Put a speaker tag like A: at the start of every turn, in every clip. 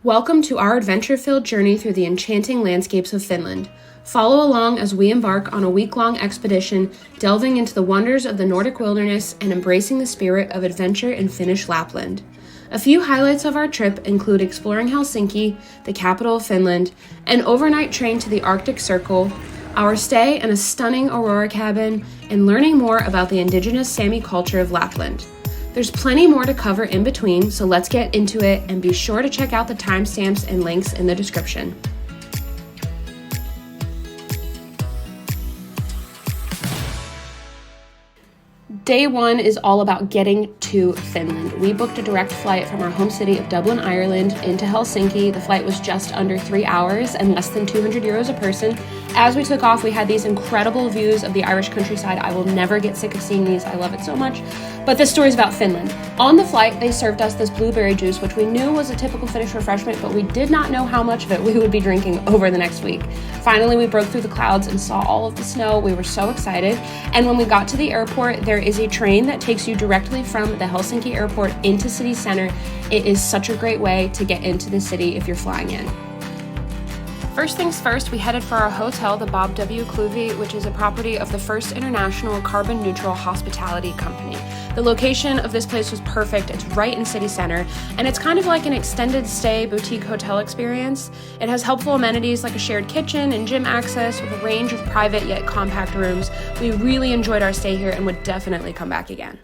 A: Welcome to our adventure-filled journey through the enchanting landscapes of Finland. Follow along as we embark on a week-long expedition, delving into the wonders of the Nordic wilderness and embracing the spirit of adventure in Finnish Lapland. A few highlights of our trip include exploring Helsinki, the capital of Finland, an overnight train to the Arctic Circle, our stay in a stunning Aurora cabin, and learning more about the Indigenous Sami culture of Lapland. There's plenty more to cover in between, so let's get into it and be sure to check out the timestamps and links in the description. Day one is all about getting to Finland. We booked a direct flight from our home city of Dublin, Ireland into Helsinki. The flight was just under 3 hours and less than 200 euros a person. As we took off, we had these incredible views of the Irish countryside. I will never get sick of seeing these. I love it so much. But this story is about Finland. On the flight, they served us this blueberry juice, which we knew was a typical Finnish refreshment, but we did not know how much of it we would be drinking over the next week. Finally, we broke through the clouds and saw all of the snow. We were so excited. And when we got to the airport, there is a train that takes you directly from the Helsinki airport into city center. It is such a great way to get into the city if you're flying in. First things first, we headed for our hotel, the Bob W. Kluuvi, which is a property of the First International Carbon Neutral Hospitality Company. The location of this place was perfect. It's right in city center, and it's kind of like an extended stay boutique hotel experience. It has helpful amenities like a shared kitchen and gym access with a range of private yet compact rooms. We really enjoyed our stay here and would definitely come back again.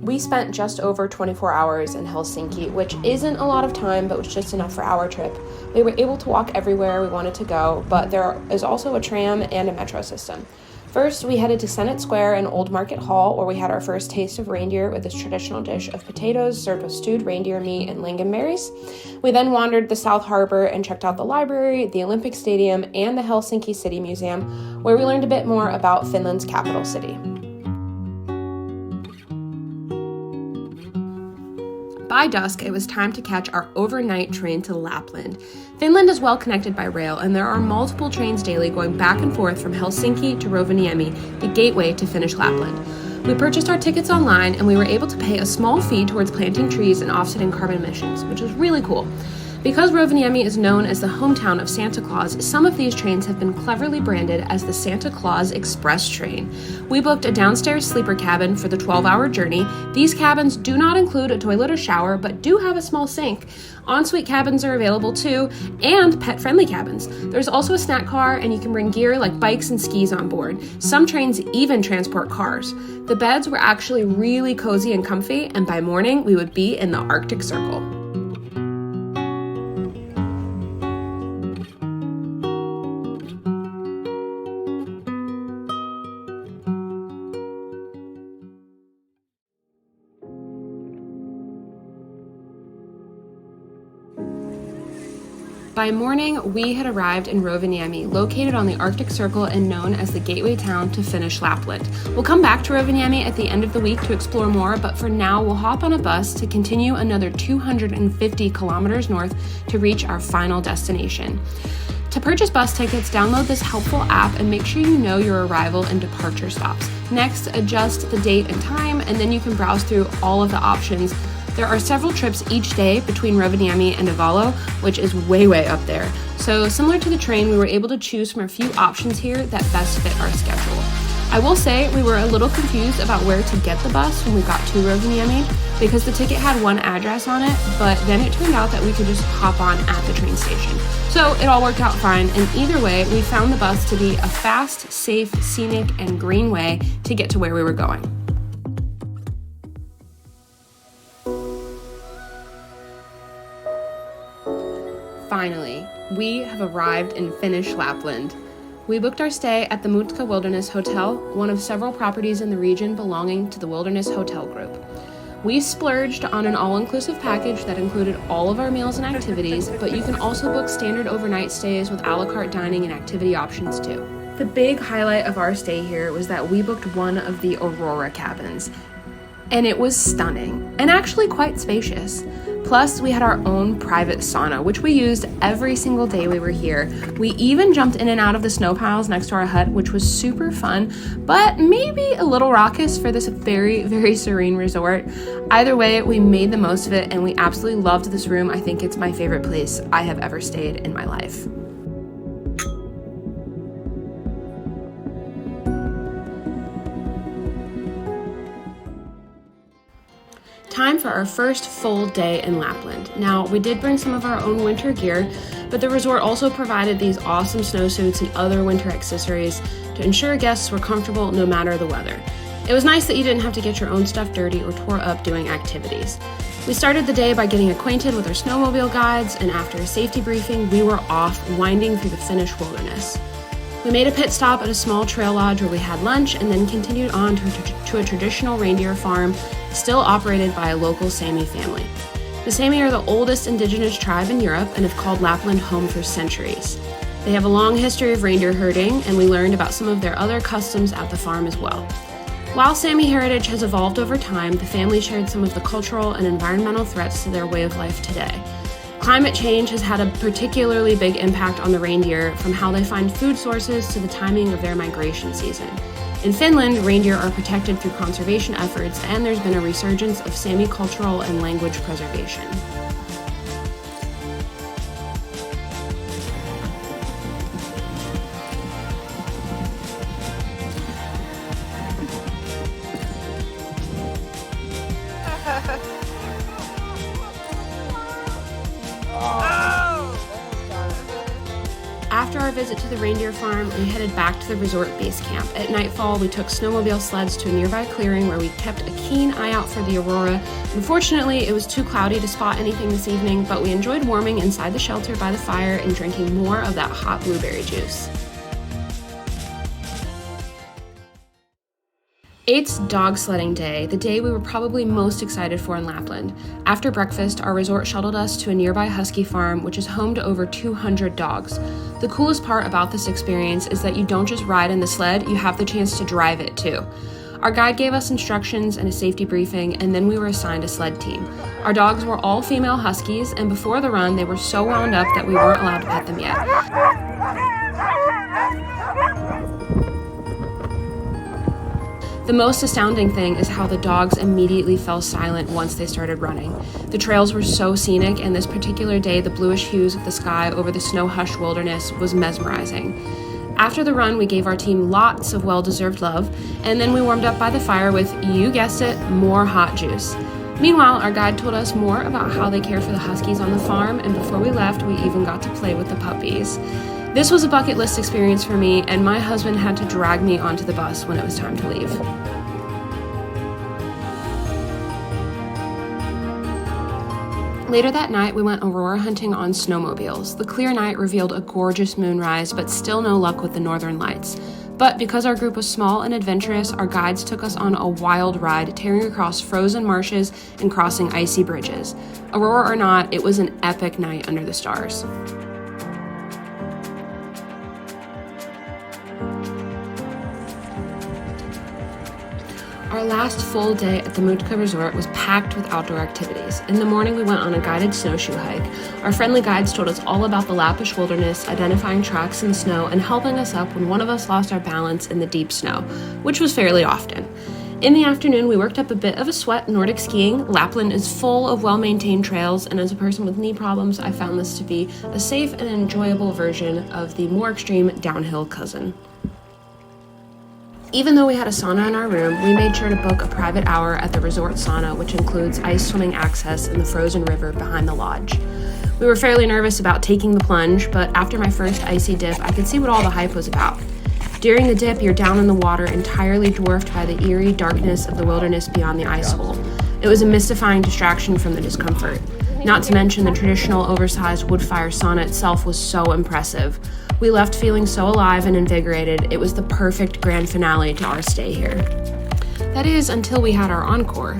A: We spent just over 24 hours in Helsinki, which isn't a lot of time, but was just enough for our trip. We were able to walk everywhere we wanted to go, but there is also a tram and a metro system. First, we headed to Senate Square and Old Market Hall, where we had our first taste of reindeer with this traditional dish of potatoes served with stewed reindeer meat and lingonberries. We then wandered the South Harbor and checked out the library, the Olympic Stadium, and the Helsinki City Museum, where we learned a bit more about Finland's capital city. By dusk, it was time to catch our overnight train to Lapland. Finland is well connected by rail, and there are multiple trains daily going back and forth from Helsinki to Rovaniemi, the gateway to Finnish Lapland. We purchased our tickets online, and we were able to pay a small fee towards planting trees and offsetting carbon emissions, which was really cool. Because Rovaniemi is known as the hometown of Santa Claus, some of these trains have been cleverly branded as the Santa Claus Express train. We booked a downstairs sleeper cabin for the 12-hour journey. These cabins do not include a toilet or shower, but do have a small sink. Ensuite cabins are available too, and pet-friendly cabins. There's also a snack car, and you can bring gear like bikes and skis on board. Some trains even transport cars. The beds were actually really cozy and comfy, and by morning, we would be in the Arctic Circle. By morning, we had arrived in Rovaniemi, located on the Arctic Circle and known as the gateway town to Finnish Lapland. We'll come back to Rovaniemi at the end of the week to explore more, but for now, we'll hop on a bus to continue another 250 kilometers north to reach our final destination. To purchase bus tickets, download this helpful app and make sure you know your arrival and departure stops. Next, adjust the date and time, and then you can browse through all of the options. There are several trips each day between Rovaniemi and Igloos, which is way up there. So similar to the train, we were able to choose from a few options here that best fit our schedule. I will say we were a little confused about where to get the bus when we got to Rovaniemi because the ticket had one address on it, but then it turned out that we could just hop on at the train station. So it all worked out fine, and either way, we found the bus to be a fast, safe, scenic, and green way to get to where we were going. Finally, we have arrived in Finnish Lapland. We booked our stay at the Muotka Wilderness Hotel, one of several properties in the region belonging to the Wilderness Hotel Group. We splurged on an all-inclusive package that included all of our meals and activities, but you can also book standard overnight stays with a la carte dining and activity options too. The big highlight of our stay here was that we booked one of the Aurora cabins, and it was stunning and actually quite spacious. Plus, we had our own private sauna, which we used every single day we were here. We even jumped in and out of the snow piles next to our hut, which was super fun, but maybe a little raucous for this very, very serene resort. Either way, we made the most of it, and we absolutely loved this room. I think it's my favorite place I have ever stayed in my life. Time for our first full day in Lapland. Now, we did bring some of our own winter gear, but the resort also provided these awesome snowsuits and other winter accessories to ensure guests were comfortable no matter the weather. It was nice that you didn't have to get your own stuff dirty or tore up doing activities. We started the day by getting acquainted with our snowmobile guides, and after a safety briefing, we were off winding through the Finnish wilderness. We made a pit stop at a small trail lodge where we had lunch and then continued on to a traditional reindeer farm still operated by a local Sami family. The Sami are the oldest indigenous tribe in Europe and have called Lapland home for centuries. They have a long history of reindeer herding, and we learned about some of their other customs at the farm as well. While Sami heritage has evolved over time, the family shared some of the cultural and environmental threats to their way of life today. Climate change has had a particularly big impact on the reindeer, from how they find food sources to the timing of their migration season. In Finland, reindeer are protected through conservation efforts, and there's been a resurgence of Sami cultural and language preservation. After our visit to the reindeer farm, we headed back to the resort base camp. At nightfall, we took snowmobile sleds to a nearby clearing where we kept a keen eye out for the Aurora. Unfortunately, it was too cloudy to spot anything this evening, but we enjoyed warming inside the shelter by the fire and drinking more of that hot blueberry juice. It's dog sledding day, the day we were probably most excited for in Lapland. After breakfast, our resort shuttled us to a nearby Husky farm, which is home to over 200 dogs. The coolest part about this experience is that you don't just ride in the sled, you have the chance to drive it too. Our guide gave us instructions and a safety briefing, and then we were assigned a sled team. Our dogs were all female Huskies, and before the run, they were so wound up that we weren't allowed to pet them yet. The most astounding thing is how the dogs immediately fell silent once they started running. The trails were so scenic, and this particular day, the bluish hues of the sky over the snow-hushed wilderness was mesmerizing. After the run, we gave our team lots of well-deserved love, and then we warmed up by the fire with, you guessed it, more hot juice. Meanwhile, our guide told us more about how they care for the Huskies on the farm, and before we left, we even got to play with the puppies. This was a bucket list experience for me, and my husband had to drag me onto the bus when it was time to leave. Later that night, we went Aurora hunting on snowmobiles. The clear night revealed a gorgeous moonrise, but still no luck with the northern lights. But because our group was small and adventurous, our guides took us on a wild ride, tearing across frozen marshes and crossing icy bridges. Aurora or not, it was an epic night under the stars. Our last full day at the Muotka resort was packed with outdoor activities. In the morning, we went on a guided snowshoe hike. Our friendly guides told us all about the Lappish wilderness, identifying tracks in snow and helping us up when one of us lost our balance in the deep snow, which was fairly often. In the afternoon, we worked up a bit of a sweat Nordic skiing. Lapland is full of well-maintained trails, and as a person with knee problems, I found this to be a safe and enjoyable version of the more extreme downhill cousin. Even though we had a sauna in our room, we made sure to book a private hour at the resort sauna, which includes ice swimming access in the frozen river behind the lodge. We were fairly nervous about taking the plunge, but after my first icy dip, I could see what all the hype was about. During the dip, you're down in the water, entirely dwarfed by the eerie darkness of the wilderness beyond the ice hole. It was a mystifying distraction from the discomfort. Not to mention the traditional oversized wood fire sauna itself was so impressive. We left feeling so alive and invigorated. It was the perfect grand finale to our stay here. That is, until we had our encore.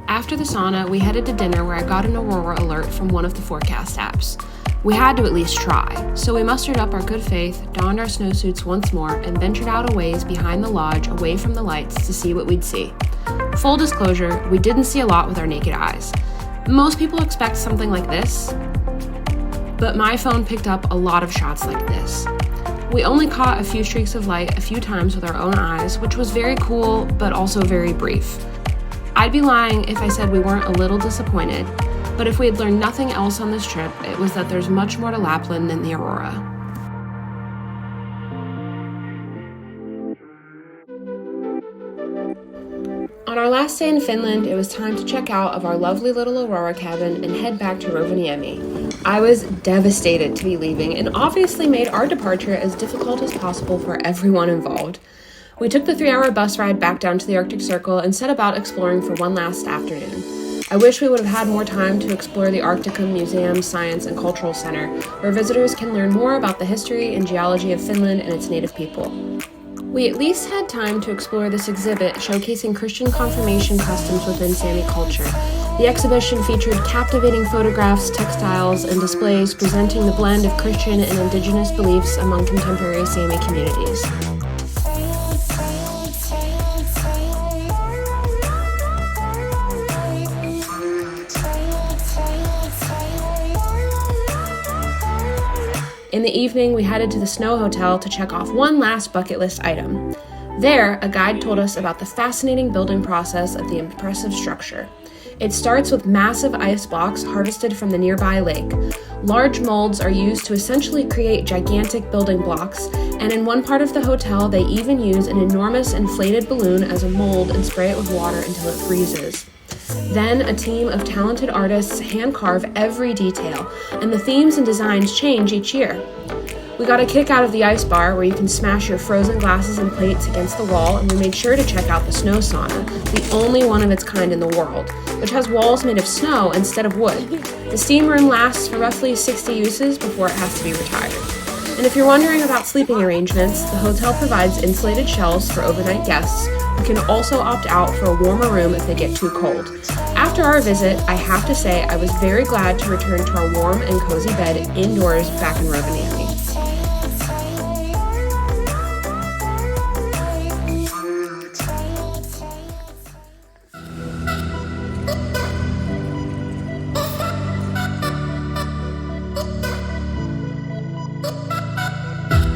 A: After the sauna, we headed to dinner where I got an Aurora alert from one of the forecast apps. We had to at least try, so we mustered up our good faith, donned our snowsuits once more, and ventured out a ways behind the lodge away from the lights to see what we'd see. Full disclosure, we didn't see a lot with our naked eyes. Most people expect something like this, but my phone picked up a lot of shots like this. We only caught a few streaks of light a few times with our own eyes, which was very cool, but also very brief. I'd be lying if I said we weren't a little disappointed, but if we had learned nothing else on this trip, it was that there's much more to Lapland than the Aurora. On our last day in Finland, it was time to check out of our lovely little Aurora cabin and head back to Rovaniemi. I was devastated to be leaving and obviously made our departure as difficult as possible for everyone involved. We took the 3-hour bus ride back down to the Arctic Circle and set about exploring for one last afternoon. I wish we would have had more time to explore the Arktikum Museum, Science, and Cultural Center, where visitors can learn more about the history and geology of Finland and its native people. We at least had time to explore this exhibit showcasing Christian confirmation customs within Sami culture. The exhibition featured captivating photographs, textiles, and displays presenting the blend of Christian and Indigenous beliefs among contemporary Sami communities. In the evening, we headed to the SnowHotel to check off one last bucket list item. There, a guide told us about the fascinating building process of the impressive structure. It starts with massive ice blocks harvested from the nearby lake. Large molds are used to essentially create gigantic building blocks, and in one part of the hotel, they even use an enormous inflated balloon as a mold and spray it with water until it freezes. Then, a team of talented artists hand-carve every detail, and the themes and designs change each year. We got a kick out of the ice bar, where you can smash your frozen glasses and plates against the wall, and we made sure to check out the snow sauna, the only one of its kind in the world, which has walls made of snow instead of wood. The steam room lasts for roughly 60 uses before it has to be retired. And if you're wondering about sleeping arrangements, the hotel provides insulated shelves for overnight guests, who can also opt out for a warmer room if they get too cold. After our visit, I have to say I was very glad to return to our warm and cozy bed indoors back in Rovaniemi.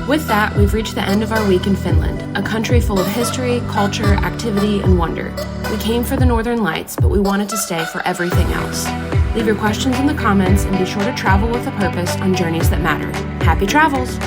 A: With that, we've reached the end of our week in Finland, a country full of history, culture, activity, and wonder. We came for the Northern Lights, but we wanted to stay for everything else. Leave your questions in the comments and be sure to travel with a purpose on journeys that matter. Happy travels!